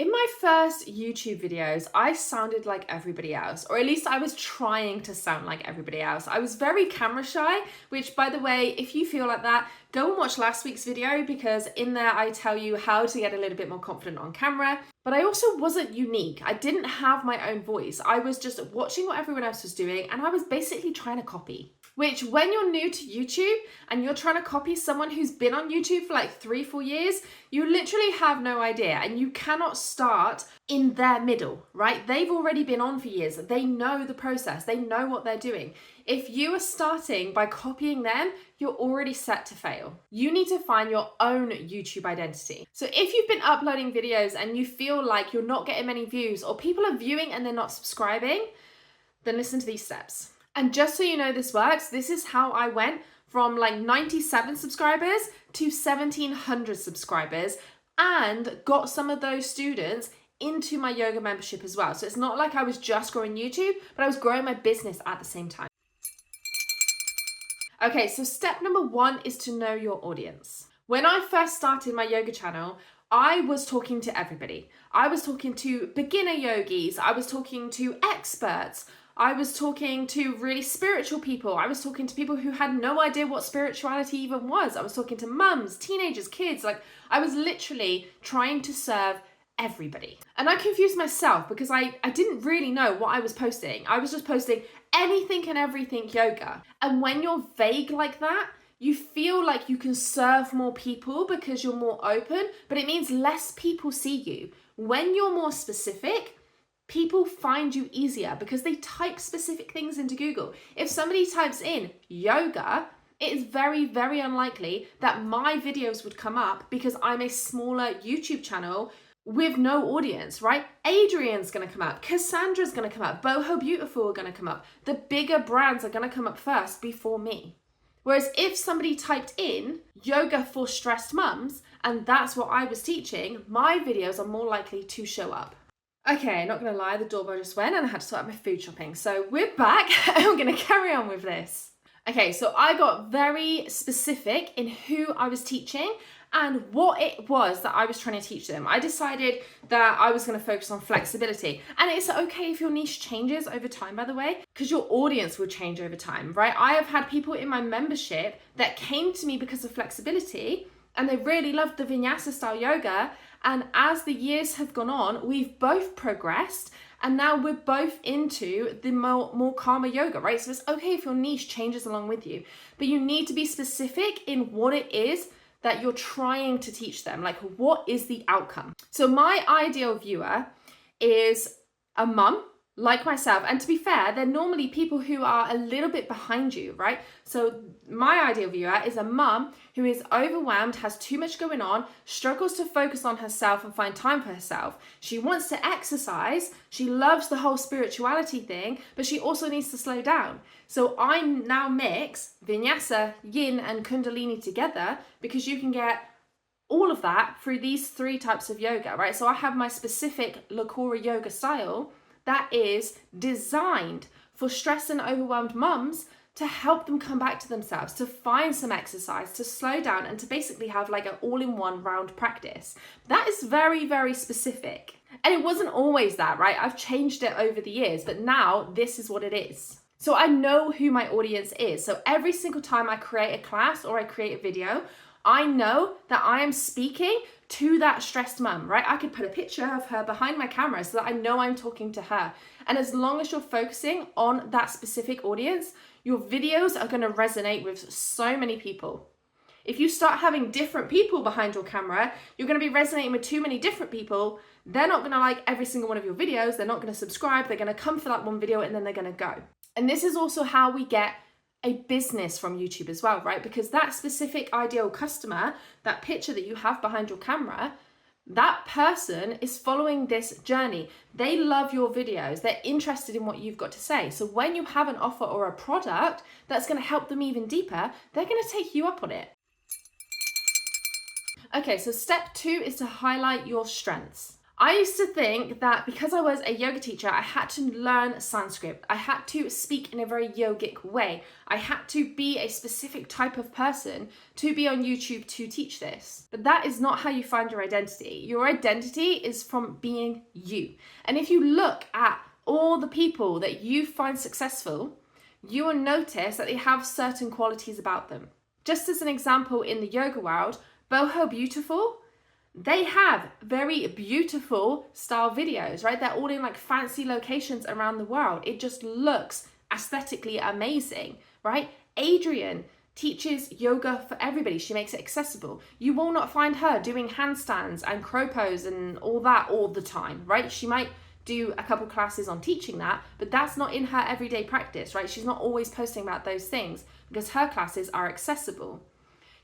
In my first YouTube videos, I sounded like everybody else, or at least I was trying to sound like everybody else. I was very camera shy, which, by the way, if you feel like that, go and watch last week's video because in there I tell you how to get a little bit more confident on camera. But I also wasn't unique. I didn't have my own voice. I was just watching what everyone else was doing and I was basically trying to copy. Which, when you're new to YouTube and you're trying to copy someone who's been on YouTube for like 3-4 years, you literally have no idea and you cannot start in their middle, right? They've already been on for years. They know the process. They know what they're doing. If you are starting by copying them, you're already set to fail. You need to find your own YouTube identity. So if you've been uploading videos and you feel like you're not getting many views or people are viewing and they're not subscribing, then listen to these steps. And just so you know this works, this is how I went from like 97 subscribers to 1,700 subscribers and got some of those students into my yoga membership as well. So it's not like I was just growing YouTube, but I was growing my business at the same time. Okay, so step number 1 is to know your audience. When I first started my yoga channel, I was talking to everybody. I was talking to beginner yogis. I was talking to experts. I was talking to really spiritual people. I was talking to people who had no idea what spirituality even was. I was talking to mums, teenagers, kids. Like, I was literally trying to serve everybody. And I confused myself because I didn't really know what I was posting. I was just posting anything and everything yoga. And when you're vague like that, you feel like you can serve more people because you're more open, but it means less people see you. When you're more specific, people find you easier because they type specific things into Google. If somebody types in yoga, it is very, very unlikely that my videos would come up because I'm a smaller YouTube channel with no audience, right? Adrian's gonna come up, Cassandra's gonna come up, Boho Beautiful are gonna come up. The bigger brands are gonna come up first before me. Whereas if somebody typed in yoga for stressed mums, and that's what I was teaching, my videos are more likely to show up. Okay, not gonna lie, the doorbell just went and I had to sort out my food shopping. So we're back and we're gonna carry on with this. Okay, so I got very specific in who I was teaching and what it was that I was trying to teach them. I decided that I was going to focus on flexibility. And it's okay if your niche changes over time, by the way, because your audience will change over time, right? I have had people in my membership that came to me because of flexibility and they really loved the vinyasa style yoga. And as the years have gone on, we've both progressed and now we're both into the more calmer yoga, right? So it's okay if your niche changes along with you, but you need to be specific in what it is that you're trying to teach them. Like, what is the outcome? So my ideal viewer is a mum like myself. And to be fair, they're normally people who are a little bit behind you, right? So my ideal viewer is a mum who is overwhelmed, has too much going on, struggles to focus on herself and find time for herself. She wants to exercise. She loves the whole spirituality thing, but she also needs to slow down. So I now mix vinyasa, yin, and kundalini together because you can get all of that through these 3 types of yoga, right? So I have my specific Lakora yoga style that is designed for stressed and overwhelmed mums to help them come back to themselves, to find some exercise, to slow down, and to basically have like an all-in-one round practice. That is very, very specific. And it wasn't always that, right? I've changed it over the years, but now this is what it is. So I know who my audience is. So every single time I create a class or I create a video, I know that I am speaking to that stressed mum, right? I could put a picture of her behind my camera so that I know I'm talking to her. And as long as you're focusing on that specific audience, your videos are going to resonate with so many people. If you start having different people behind your camera, you're going to be resonating with too many different people. They're not going to like every single one of your videos. They're not going to subscribe. They're going to come for that one video and then they're going to go. And this is also how we get a business from YouTube as well, right? Because that specific ideal customer, that picture that you have behind your camera, that person is following this journey. They love your videos. They're interested in what you've got to say. So when you have an offer or a product that's going to help them even deeper, they're going to take you up on it. Okay, so step 2 is to highlight your strengths. I used to think that because I was a yoga teacher, I had to learn Sanskrit. I had to speak in a very yogic way. I had to be a specific type of person to be on YouTube to teach this. But that is not how you find your identity. Your identity is from being you. And if you look at all the people that you find successful, you will notice that they have certain qualities about them. Just as an example, in the yoga world, Boho Beautiful, they have very beautiful style videos, right? They're all in like fancy locations around the world. It just looks aesthetically amazing, right? Adrienne teaches yoga for everybody. She makes it accessible. You will not find her doing handstands and crow pose and all that all the time, right? She might do a couple classes on teaching that, but that's not in her everyday practice, right? She's not always posting about those things because her classes are accessible.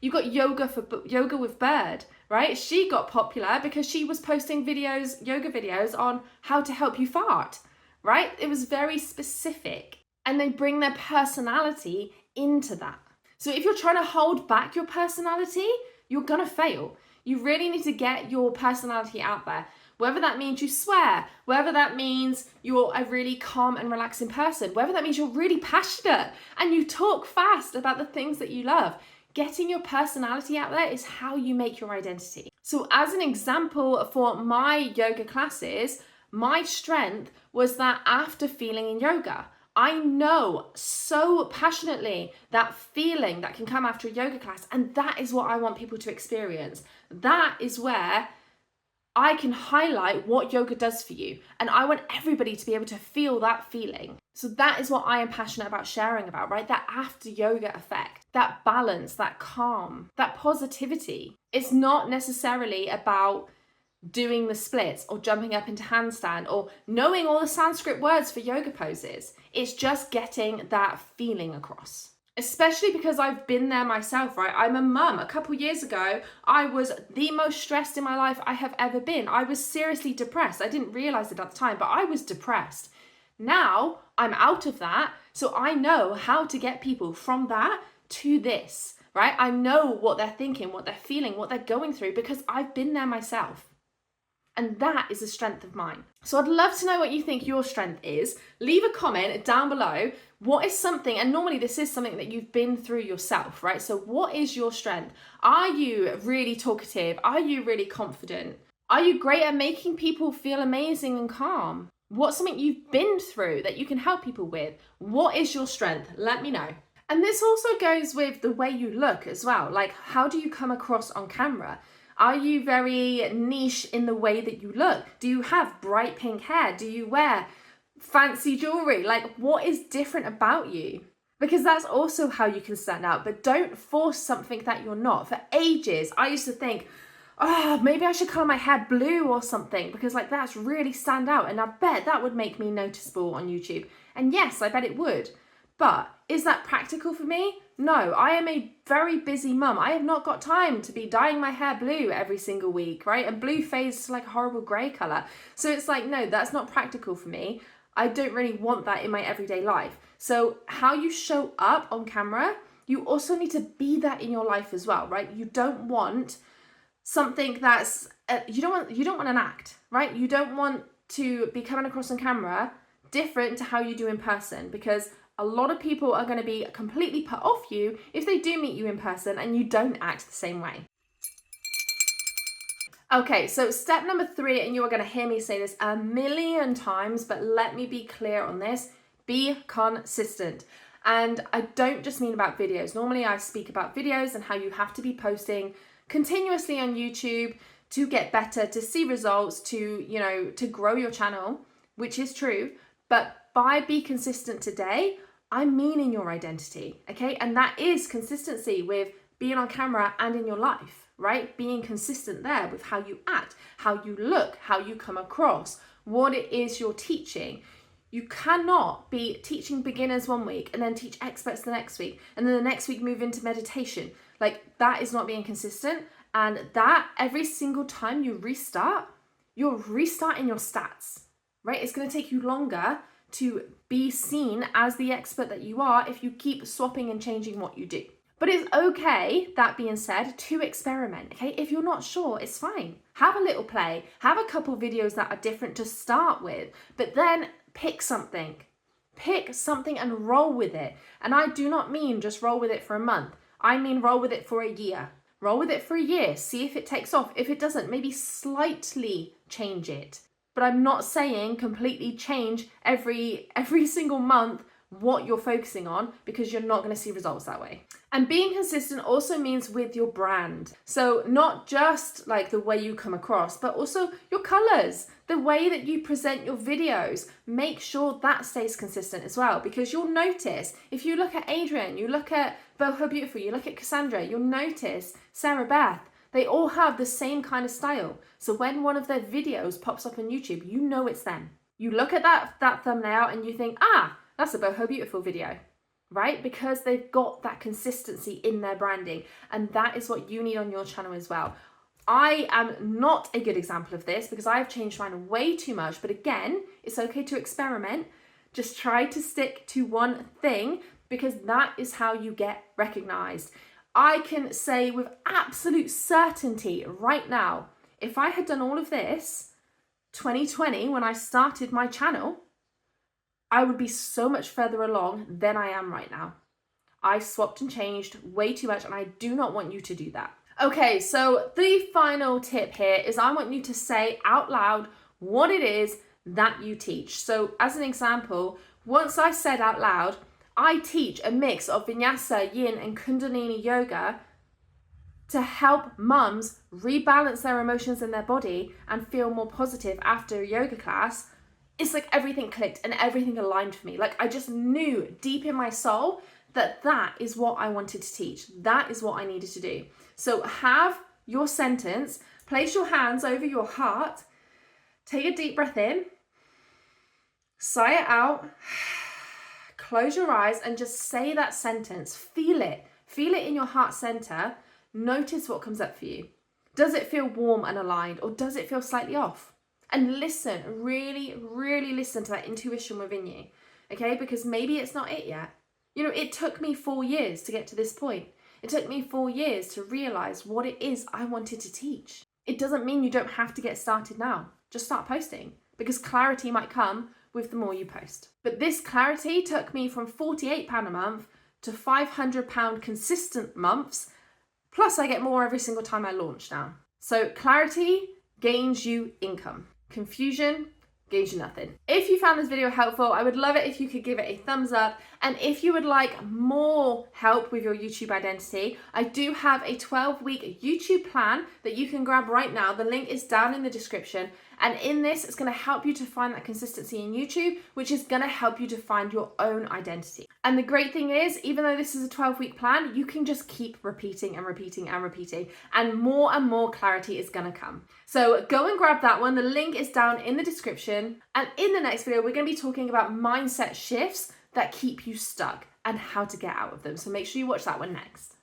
You've got yoga with Bird, right? She got popular because she was posting videos, yoga videos on how to help you fart, right? It was very specific, and they bring their personality into that. So if you're trying to hold back your personality, you're gonna fail. You really need to get your personality out there. Whether that means you swear, whether that means you're a really calm and relaxing person, whether that means you're really passionate and you talk fast about the things that you love. Getting your personality out there is how you make your identity. So as an example for my yoga classes, my strength was that after feeling in yoga, I know so passionately that feeling that can come after a yoga class, and that is what I want people to experience. That is where I can highlight what yoga does for you, and I want everybody to be able to feel that feeling. So that is what I am passionate about sharing about, right? That after yoga effect, that balance, that calm, that positivity. It's not necessarily about doing the splits or jumping up into handstand or knowing all the Sanskrit words for yoga poses. It's just getting that feeling across. Especially because I've been there myself, right? I'm a mum. A couple years ago, I was the most stressed in my life I have ever been. I was seriously depressed. I didn't realize it at the time, but I was depressed. Now I'm out of that, so I know how to get people from that to this, right? I know what they're thinking, what they're feeling, what they're going through because I've been there myself. And that is a strength of mine. So I'd love to know what you think your strength is. Leave a comment down below. What is something, and normally this is something that you've been through yourself, right? So what is your strength? Are you really talkative? Are you really confident? Are you great at making people feel amazing and calm? What's something you've been through that you can help people with? What is your strength? Let me know. And this also goes with the way you look as well. Like, how do you come across on camera? Are you very niche in the way that you look? Do you have bright pink hair? Do you wear fancy jewelry? Like, what is different about you? Because that's also how you can stand out, but don't force something that you're not. For ages, I used to think, oh, maybe I should color my hair blue or something because like that's really stand out. And I bet that would make me noticeable on YouTube. And yes, I bet it would. But is that practical for me? No, I am a very busy mum. I have not got time to be dyeing my hair blue every single week, right? And blue fades to like a horrible grey colour. So it's like, no, that's not practical for me. I don't really want that in my everyday life. So how you show up on camera, you also need to be that in your life as well, right? You don't want something that's, you don't want an act, right? You don't want to be coming across on camera different to how you do in person, because a lot of people are going to be completely put off you if they do meet you in person and you don't act the same way. Okay, so step number 3, and you are going to hear me say this a million times, but let me be clear on this. Be consistent. And I don't just mean about videos. Normally I speak about videos and how you have to be posting continuously on YouTube to get better, to see results, to grow your channel, which is true. But by be consistent today, I'm meaning your identity, okay? And that is consistency with being on camera and in your life, right? Being consistent there with how you act, how you look, how you come across, what it is you're teaching. You cannot be teaching beginners one week and then teach experts the next week, and then the next week move into meditation. Like, that is not being consistent. And that every single time you restart, you're restarting your stats, right? It's going to take you longer to be seen as the expert that you are if you keep swapping and changing what you do. But it's okay, that being said, to experiment, okay? If you're not sure, it's fine. Have a little play, have a couple videos that are different to start with, but then pick something. Pick something and roll with it. And I do not mean just roll with it for a month. I mean roll with it for a year. Roll with it for a year, see if it takes off. If it doesn't, maybe slightly change it. But I'm not saying completely change every single month what you're focusing on, because you're not going to see results that way. And being consistent also means with your brand. So not just like the way you come across, but also your colors, the way that you present your videos. Make sure that stays consistent as well, because you'll notice if you look at Adrian, you look at Boho Beautiful, you look at Cassandra, you'll notice Sarah Beth, they all have the same kind of style. So when one of their videos pops up on YouTube, you know it's them. You look at that thumbnail and you think, that's a Boho Beautiful video, right? Because they've got that consistency in their branding, and that is what you need on your channel as well. I am not a good example of this because I've changed mine way too much, but again, it's okay to experiment. Just try to stick to one thing, because that is how you get recognized. I can say with absolute certainty right now, if I had done all of this 2020 when I started my channel, I would be so much further along than I am right now. I swapped and changed way too much, and I do not want you to do that. Okay, so the final tip here is I want you to say out loud what it is that you teach. So as an example, once I said out loud, I teach a mix of Vinyasa, Yin and Kundalini yoga to help mums rebalance their emotions in their body and feel more positive after a yoga class. It's like everything clicked and everything aligned for me. Like I just knew deep in my soul that that is what I wanted to teach. That is what I needed to do. So have your sentence, place your hands over your heart, take a deep breath in, sigh it out, close your eyes and just say that sentence. Feel it in your heart center. Notice what comes up for you. Does it feel warm and aligned, or does it feel slightly off? And listen, really, really listen to that intuition within you, okay? Because maybe it's not it yet. You know, it took me 4 years to get to this point. It took me 4 years to realize what it is I wanted to teach. It doesn't mean you don't have to get started now. Just start posting, because clarity might come with the more you post. But this clarity took me from £48 a month to £500 consistent months, plus I get more every single time I launch now. So clarity gains you income. Confusion gains you nothing. If you found this video helpful, I would love it if you could give it a thumbs up. And if you would like more help with your YouTube identity, I do have a 12-week YouTube plan that you can grab right now. The link is down in the description. And in this, it's going to help you to find that consistency in YouTube, which is going to help you to find your own identity. And the great thing is, even though this is a 12-week plan, you can just keep repeating and repeating and repeating, and more clarity is going to come. So go and grab that one. The link is down in the description. And in the next video, we're going to be talking about mindset shifts that keep you stuck and how to get out of them. So make sure you watch that one next.